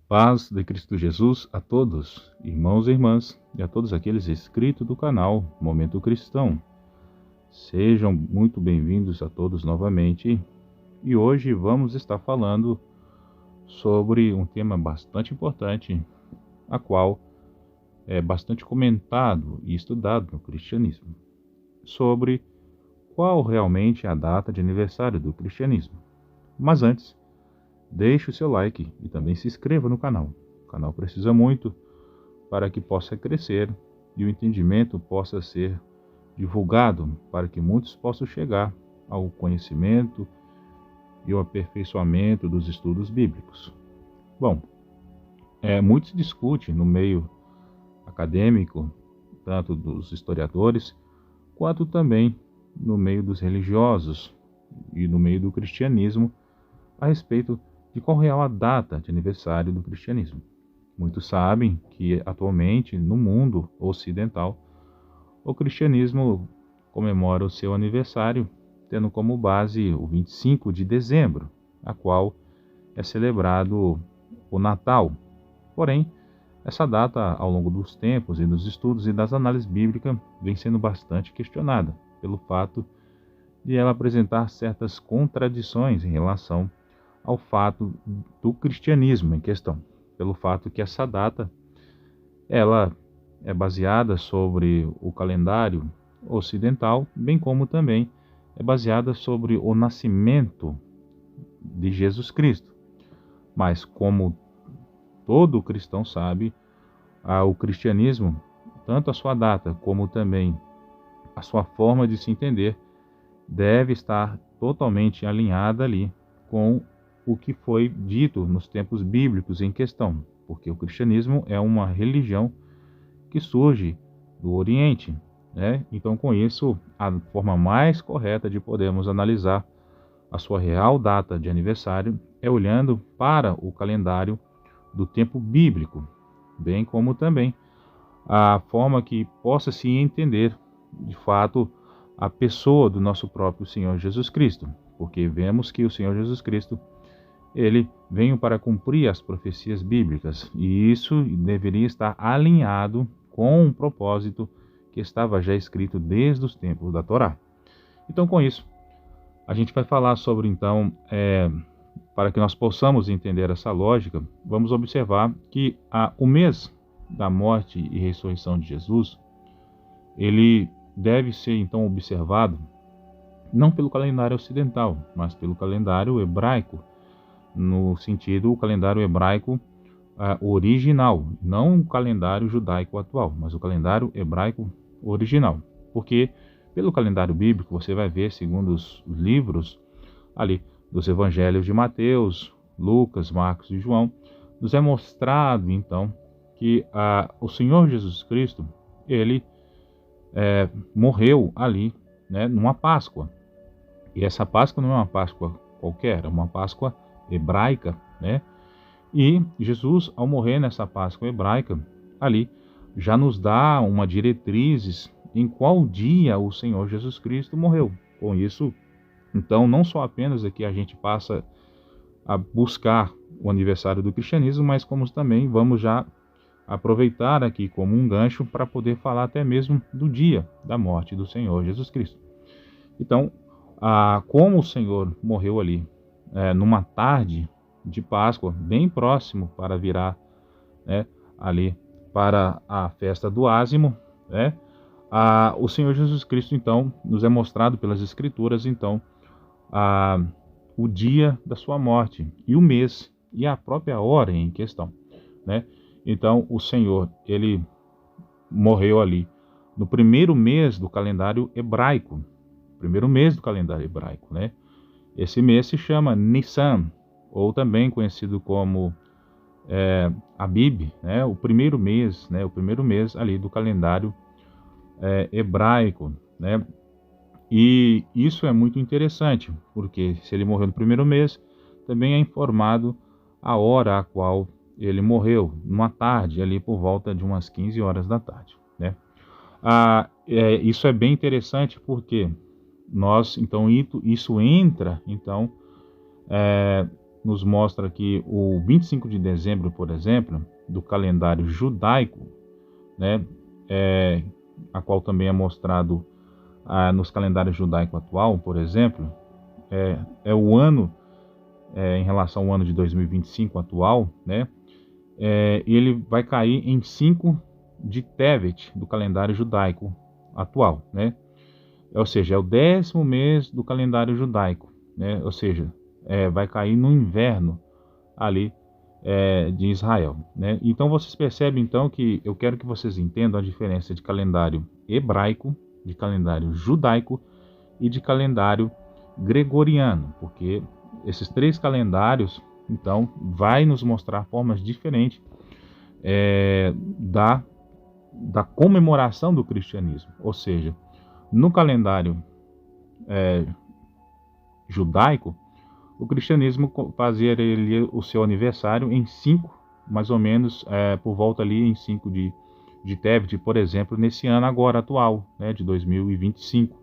Paz de Cristo Jesus a todos, irmãos e irmãs, e a todos aqueles inscritos do canal Momento Cristão. Sejam muito bem-vindos a todos novamente. E hoje vamos estar falando sobre um tema bastante importante, a qual é bastante comentado e estudado no cristianismo, sobre qual realmente é a data de aniversário do cristianismo. Mas antes, deixe o seu like e também se inscreva no canal. O canal precisa muito para que possa crescer e o entendimento possa ser divulgado para que muitos possam chegar ao conhecimento e ao aperfeiçoamento dos estudos bíblicos. Bom, muito se discute no meio acadêmico, tanto dos historiadores, quanto também no meio dos religiosos e no meio do cristianismo, a respeito de qual real a data de aniversário do cristianismo. Muitos sabem que atualmente no mundo ocidental o cristianismo comemora o seu aniversário tendo como base o 25 de dezembro, a qual é celebrado o Natal. Porém, essa data, ao longo dos tempos e dos estudos e das análises bíblicas, vem sendo bastante questionada, pelo fato de ela apresentar certas contradições em relação ao fato do cristianismo em questão, pelo fato que essa data ela é baseada sobre o calendário ocidental, bem como também é baseada sobre o nascimento de Jesus Cristo. Mas como todo cristão sabe, o cristianismo, tanto a sua data como também a sua forma de se entender, deve estar totalmente alinhada ali com o que foi dito nos tempos bíblicos em questão, porque o cristianismo é uma religião que surge do Oriente, né? Então, com isso, a forma mais correta de podermos analisar a sua real data de aniversário é olhando para o calendário do tempo bíblico, bem como também a forma que possa se entender, de fato, a pessoa do nosso próprio Senhor Jesus Cristo, porque vemos que o Senhor Jesus Cristo ele veio para cumprir as profecias bíblicas, e isso deveria estar alinhado com um propósito que estava já escrito desde os tempos da Torá. Então, com isso, a gente vai falar sobre, então, para que nós possamos entender essa lógica, vamos observar que o mês da morte e ressurreição de Jesus, ele deve ser, então, observado não pelo calendário ocidental, mas pelo calendário hebraico, no sentido, o calendário hebraico original, não o calendário judaico atual, mas o calendário hebraico original. Porque pelo calendário bíblico você vai ver, segundo os livros ali dos evangelhos de Mateus, Lucas, Marcos e João, nos é mostrado então que o Senhor Jesus Cristo, ele morreu ali, né, numa Páscoa. E essa Páscoa não é uma Páscoa qualquer, é uma Páscoa hebraica, né? E Jesus, ao morrer nessa Páscoa hebraica, ali já nos dá uma diretrizes em qual dia o Senhor Jesus Cristo morreu. Com isso, então, não só apenas aqui a gente passa a buscar o aniversário do cristianismo, mas como também vamos já aproveitar aqui como um gancho para poder falar até mesmo do dia da morte do Senhor Jesus Cristo. Então, como o Senhor morreu ali, numa tarde de Páscoa, bem próximo para virar, né, ali para a festa do ázimo, né, o Senhor Jesus Cristo, então, nos é mostrado pelas Escrituras, então, o dia da sua morte, e o mês, e a própria hora em questão, né? Então, o Senhor, ele morreu ali no primeiro mês do calendário hebraico, né? Esse mês se chama Nissan, ou também conhecido como Abib, né? O primeiro mês, né? O primeiro mês ali do calendário hebraico, né? E isso é muito interessante, porque se ele morreu no primeiro mês, também é informado a hora a qual ele morreu, numa tarde, ali por volta de umas 15 horas da tarde, né? Isso é bem interessante porque isso entra, então, nos mostra que o 25 de dezembro, por exemplo, do calendário judaico, né, a qual também é mostrado nos calendários judaico atual, por exemplo, é o ano, em relação ao ano de 2025 atual, né, ele vai cair em 5 de Tevet, do calendário judaico atual, né? Ou seja, é o 10º mês do calendário judaico, né? Ou seja, vai cair no inverno ali de Israel, né? Então vocês percebem então que eu quero que vocês entendam a diferença de calendário hebraico, de calendário judaico e de calendário gregoriano, porque esses 3 calendários então vai nos mostrar formas diferentes da comemoração do cristianismo. Ou seja, no calendário judaico, o cristianismo fazia o seu aniversário em 5, mais ou menos, por volta ali em 5 de Tevet, por exemplo, nesse ano agora atual, né, de 2025.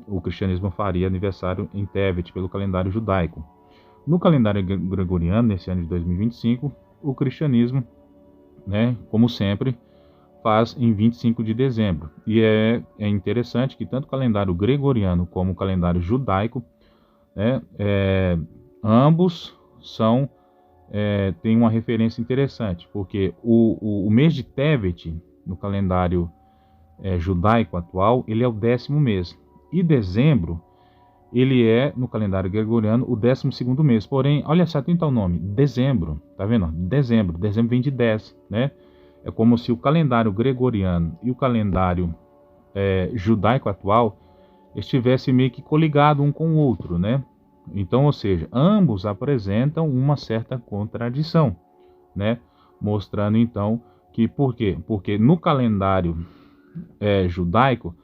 O cristianismo faria aniversário em Tevet, pelo calendário judaico. No calendário gregoriano, nesse ano de 2025, o cristianismo, né, como sempre, faz em 25 de dezembro. E é interessante que tanto o calendário gregoriano como o calendário judaico, né, ambos têm uma referência interessante, porque o mês de Tevet, no calendário judaico atual, ele é o 10º mês. E dezembro, ele é, no calendário gregoriano, o 12º mês. Porém, olha só, atenta ao nome, dezembro, tá vendo? Dezembro vem de 10, né? É como se o calendário gregoriano e o calendário judaico atual estivessem meio que coligados um com o outro, né? Então, ou seja, ambos apresentam uma certa contradição, né? Mostrando então que por quê? Porque no calendário judaico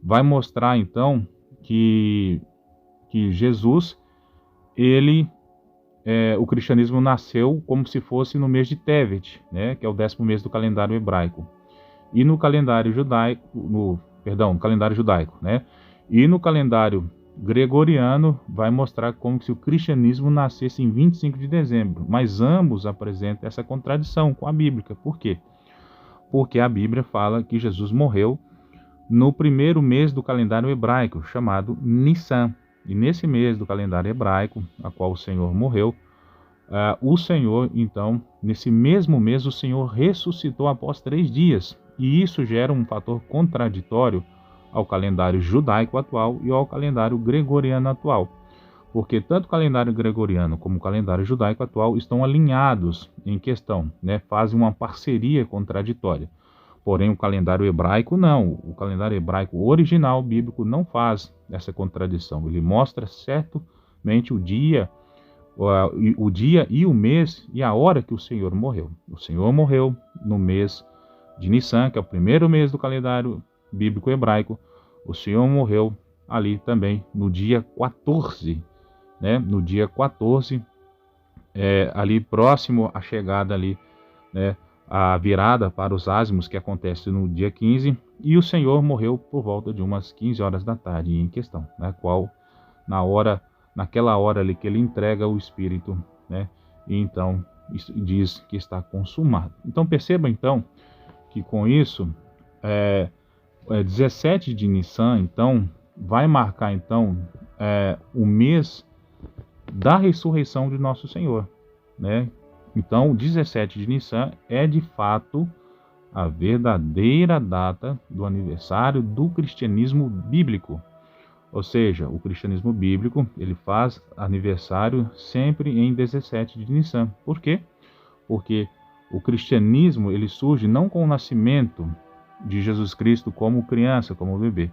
vai mostrar então que Jesus, o cristianismo nasceu como se fosse no mês de Tevet, né, que é o 10º mês do calendário hebraico. E no calendário judaico, no calendário judaico, né? E no calendário gregoriano vai mostrar como se o cristianismo nascesse em 25 de dezembro, mas ambos apresentam essa contradição com a Bíblia. Por quê? Porque a Bíblia fala que Jesus morreu no primeiro mês do calendário hebraico, chamado Nissan. E nesse mês do calendário hebraico, a qual o Senhor morreu, o Senhor, então, nesse mesmo mês, o Senhor ressuscitou após 3 dias. E isso gera um fator contraditório ao calendário judaico atual e ao calendário gregoriano atual. Porque tanto o calendário gregoriano como o calendário judaico atual estão alinhados em questão, né? Fazem uma parceria contraditória. Porém, o calendário hebraico não. O calendário hebraico original bíblico não faz essa contradição. Ele mostra certamente o dia e o mês e a hora que o Senhor morreu. O Senhor morreu no mês de Nissan, que é o primeiro mês do calendário bíblico hebraico. O Senhor morreu ali também no dia 14, né? No dia 14, ali próximo à chegada ali, né? A virada para os ázimos, que acontece no dia 15, e o Senhor morreu por volta de umas 15 horas da tarde em questão, né? Qual naquela hora ali que ele entrega o Espírito, né? E então diz que está consumado. Então perceba então que com isso 17 de Nissan então vai marcar então o mês da ressurreição de nosso Senhor, né? Então, 17 de Nissan é de fato a verdadeira data do aniversário do cristianismo bíblico. Ou seja, o cristianismo bíblico, ele faz aniversário sempre em 17 de Nissan. Por quê? Porque o cristianismo, ele surge não com o nascimento de Jesus Cristo como criança, como bebê,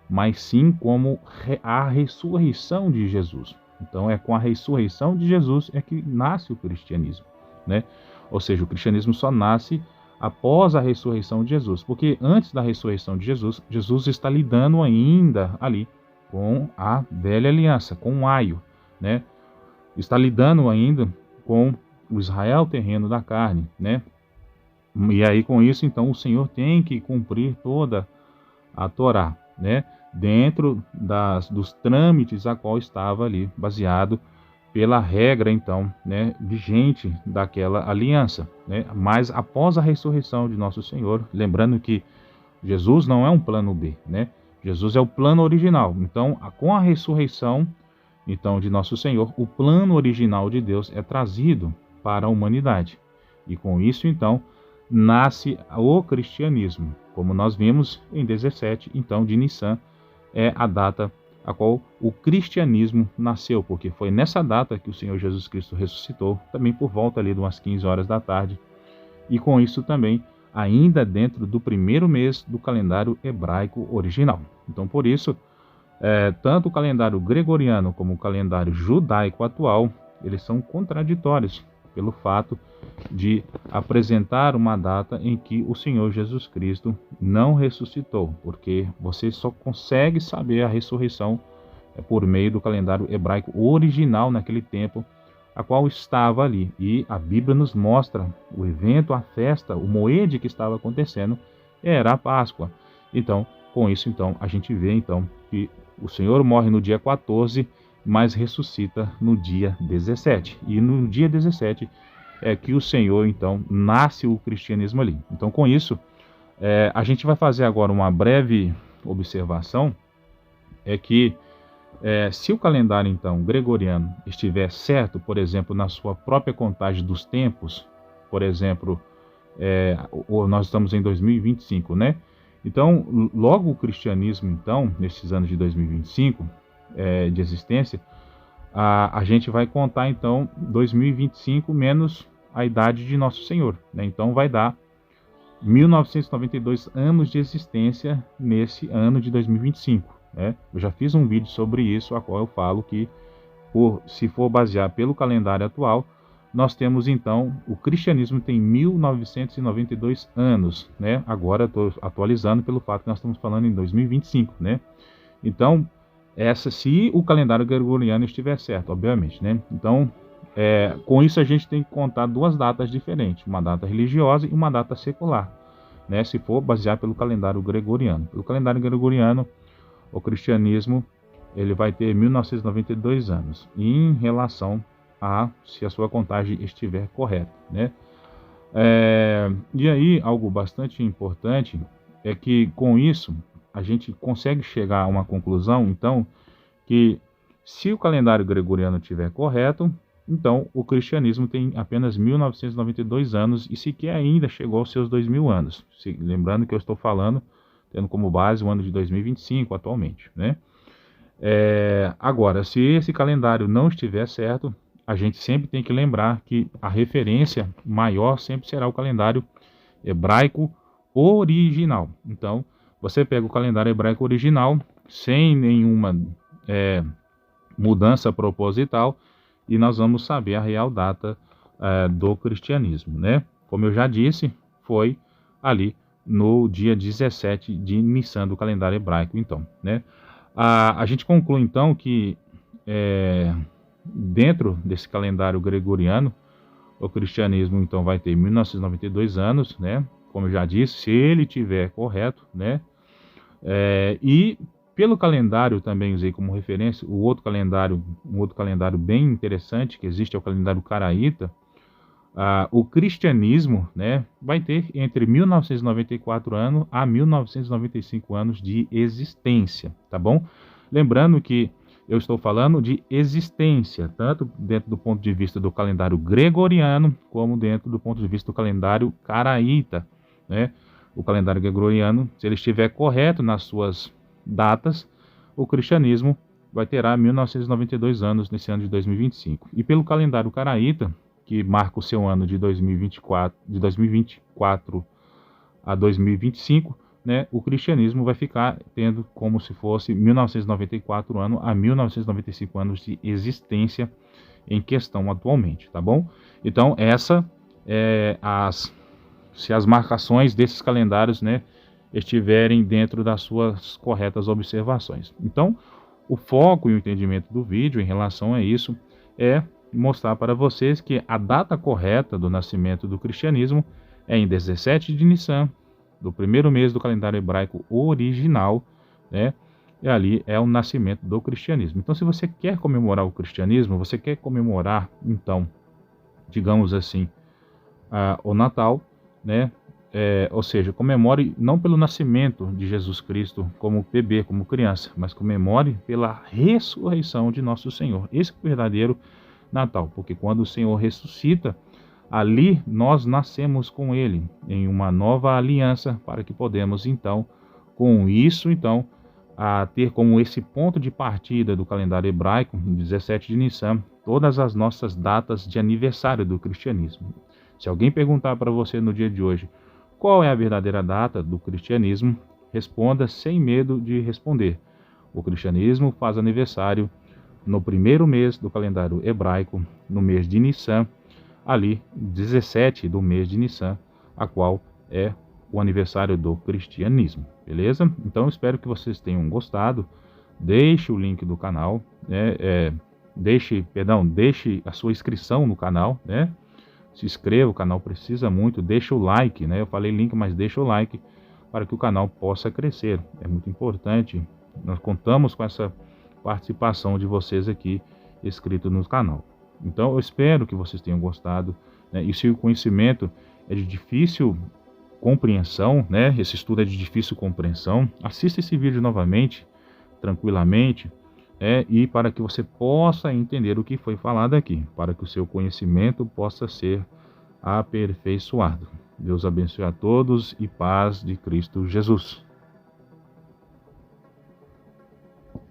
mas sim como a ressurreição de Jesus. Então, é com a ressurreição de Jesus é que nasce o cristianismo, né? Ou seja, o cristianismo só nasce após a ressurreição de Jesus, porque antes da ressurreição de Jesus, Jesus está lidando ainda ali com a velha aliança, com o aio, né? Está lidando ainda com o Israel terreno da carne, né? E aí com isso, então, o Senhor tem que cumprir toda a Torá, né? Dentro dos trâmites a qual estava ali baseado pela regra, então, né, vigente daquela aliança, né? Mas após a ressurreição de nosso Senhor, lembrando que Jesus não é um plano B, né? Jesus é o plano original. Então, com a ressurreição, então, de nosso Senhor, o plano original de Deus é trazido para a humanidade. E com isso, então, nasce o cristianismo. Como nós vimos em 17, então, de Nissan, é a data a qual o cristianismo nasceu, porque foi nessa data que o Senhor Jesus Cristo ressuscitou, também por volta ali de umas 15 horas da tarde, e com isso também ainda dentro do primeiro mês do calendário hebraico original. Então, por isso, tanto o calendário gregoriano como o calendário judaico atual, eles são contraditórios pelo fato de apresentar uma data em que o Senhor Jesus Cristo não ressuscitou, porque você só consegue saber a ressurreição por meio do calendário hebraico original naquele tempo, a qual estava ali. E a Bíblia nos mostra o evento, a festa, o moede que estava acontecendo, era a Páscoa. Então, com isso, então, a gente vê então que o Senhor morre no dia 14, mas ressuscita no dia 17. E no dia 17 é que o Senhor, então, nasce o cristianismo ali. Então, com isso, a gente vai fazer agora uma breve observação, é que se o calendário, então, gregoriano estiver certo, por exemplo, na sua própria contagem dos tempos, por exemplo, nós estamos em 2025, né? Então, logo o cristianismo, então, nesses anos de 2025, de existência, a gente vai contar, então, 2025 menos a idade de Nosso Senhor, né? Então, vai dar 1992 anos de existência nesse ano de 2025, né? Eu já fiz um vídeo sobre isso, a qual eu falo que, se for basear pelo calendário atual, nós temos então, o cristianismo tem 1992 anos, né? Agora estou atualizando pelo fato que nós estamos falando em 2025, né? Então, se o calendário gregoriano estiver certo, obviamente, né? Então, com isso a gente tem que contar duas datas diferentes, uma data religiosa e uma data secular, né? Se for basear pelo calendário gregoriano. Pelo calendário gregoriano, o cristianismo ele vai ter 1992 anos, em relação se a sua contagem estiver correta, né? E aí, algo bastante importante é que, com isso, a gente consegue chegar a uma conclusão, então, que se o calendário gregoriano estiver correto, então o cristianismo tem apenas 1992 anos e sequer ainda chegou aos seus 2000 anos. Lembrando que eu estou falando, tendo como base o ano de 2025 atualmente, né? Agora, se esse calendário não estiver certo, a gente sempre tem que lembrar que a referência maior sempre será o calendário hebraico original. Então, você pega o calendário hebraico original, sem nenhuma mudança proposital, e nós vamos saber a real data do cristianismo, né? Como eu já disse, foi ali no dia 17 de Nissan do calendário hebraico, então, né? A gente conclui, então, que dentro desse calendário gregoriano, o cristianismo, então, vai ter 1992 anos, né? Como eu já disse, se ele tiver correto, né? E pelo calendário também usei como referência um outro calendário bem interessante que existe, é o calendário caraíta. O cristianismo, né, vai ter entre 1994 anos a 1995 anos de existência, tá bom? Lembrando que eu estou falando de existência, tanto dentro do ponto de vista do calendário gregoriano, como dentro do ponto de vista do calendário caraíta, né? O calendário gregoriano, se ele estiver correto nas suas datas, o cristianismo vai ter 1992 anos nesse ano de 2025. E pelo calendário caraíta, que marca o seu ano de 2024 a 2025, né, o cristianismo vai ficar tendo como se fosse 1994 anos a 1995 anos de existência em questão atualmente, tá bom? Então, se as marcações desses calendários, né, estiverem dentro das suas corretas observações. Então, o foco e o entendimento do vídeo em relação a isso é mostrar para vocês que a data correta do nascimento do cristianismo é em 17 de Nissan, do primeiro mês do calendário hebraico original, né? e ali é o nascimento do cristianismo. Então, se você quer comemorar o cristianismo, você quer comemorar, então, digamos assim, o Natal, né? Ou seja, comemore não pelo nascimento de Jesus Cristo como bebê, como criança, mas comemore pela ressurreição de nosso Senhor. Esse é o verdadeiro Natal, porque quando o Senhor ressuscita, ali nós nascemos com Ele em uma nova aliança, para que podemos então, com isso, então, ter como esse ponto de partida do calendário hebraico, 17 de Nissan, todas as nossas datas de aniversário do cristianismo. Se alguém perguntar para você no dia de hoje qual é a verdadeira data do cristianismo, responda sem medo de responder. O cristianismo faz aniversário no primeiro mês do calendário hebraico, no mês de Nissan, ali 17 do mês de Nissan, a qual é o aniversário do cristianismo, beleza? Então eu espero que vocês tenham gostado. Deixe o link do canal, né? Deixe a sua inscrição no canal, né? Se inscreva, o canal precisa muito, deixa o like, né? Eu falei link, mas deixa o like para que o canal possa crescer. É muito importante. Nós contamos com essa participação de vocês aqui, inscritos no canal. Então eu espero que vocês tenham gostado, né? E se o conhecimento é de difícil compreensão, né? Esse estudo é de difícil compreensão, assista esse vídeo novamente, tranquilamente, e para que você possa entender o que foi falado aqui, para que o seu conhecimento possa ser aperfeiçoado. Deus abençoe a todos e paz de Cristo Jesus.